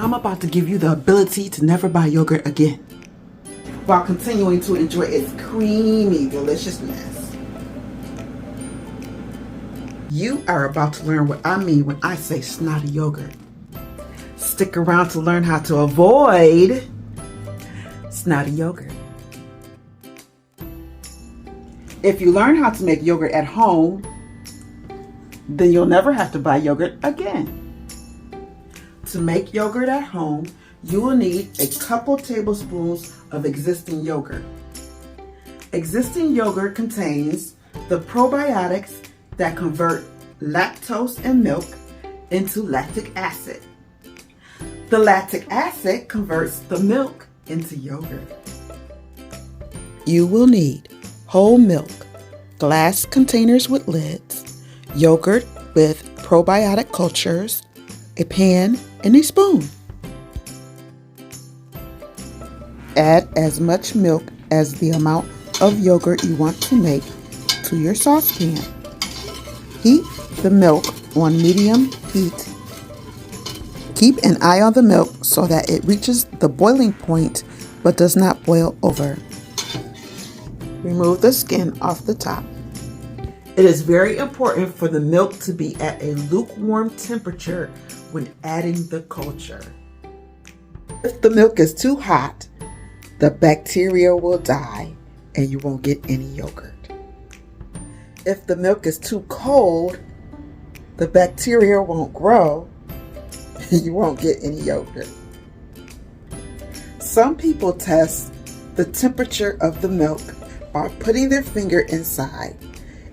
I'm about to give you the ability to never buy yogurt again, while continuing to enjoy its creamy deliciousness. You are about to learn what I mean when I say snotty yogurt. Stick around to learn how to avoid snotty yogurt. If you learn how to make yogurt at home, then you'll never have to buy yogurt again. To make yogurt at home, you will need a couple tablespoons of existing yogurt. Existing yogurt contains the probiotics that convert lactose in milk into lactic acid. The lactic acid converts the milk into yogurt. You will need whole milk, glass containers with lids, yogurt with probiotic cultures, a pan, and a spoon. Add as much milk as the amount of yogurt you want to make to your saucepan. Heat the milk on medium heat. Keep an eye on the milk so that it reaches the boiling point but does not boil over. Remove the skin off the top. It is very important for the milk to be at a lukewarm temperature when adding the culture. If the milk is too hot, the bacteria will die and you won't get any yogurt. If the milk is too cold, the bacteria won't grow and you won't get any yogurt. Some people test the temperature of the milk by putting their finger inside,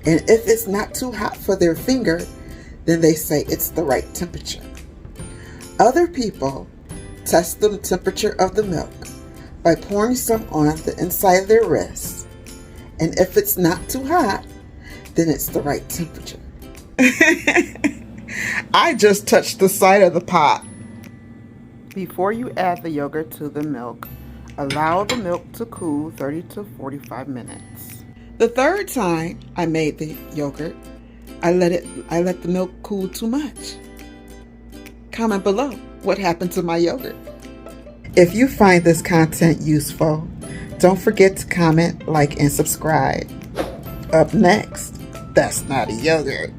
and if it's not too hot for their finger, then they say it's the right temperature. Other people test the temperature of the milk by pouring some on the inside of their wrist, and if it's not too hot, then it's the right temperature. I just touched the side of the pot. Before you add the yogurt to the milk, allow the milk to cool 30 to 45 minutes. The third time I made the yogurt, I let the milk cool too much. Comment below what happened to my yogurt. If you find this content useful, don't forget to comment, like, and subscribe. Up next, that's snotty yogurt.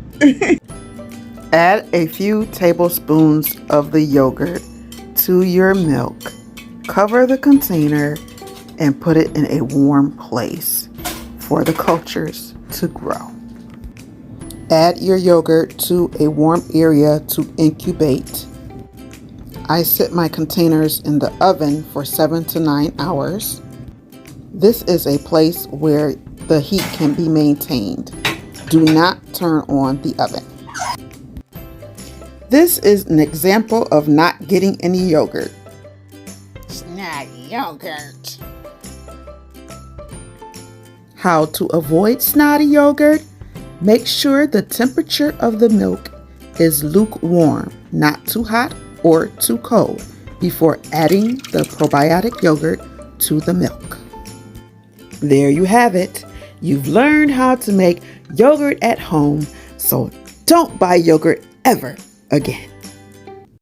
Add a few tablespoons of the yogurt to your milk. Cover the container and put it in a warm place for the cultures to grow. Add your yogurt to a warm area to incubate. I set my containers in the oven for 7 to 9 hours. This is a place where the heat can be maintained. Do not turn on the oven. This is an example of not getting any yogurt. Snotty yogurt. How to avoid snotty yogurt? Make sure the temperature of the milk is lukewarm, not too hot or too cold, before adding the probiotic yogurt to the milk. There you have it. You've learned how to make yogurt at home, so don't buy yogurt ever again.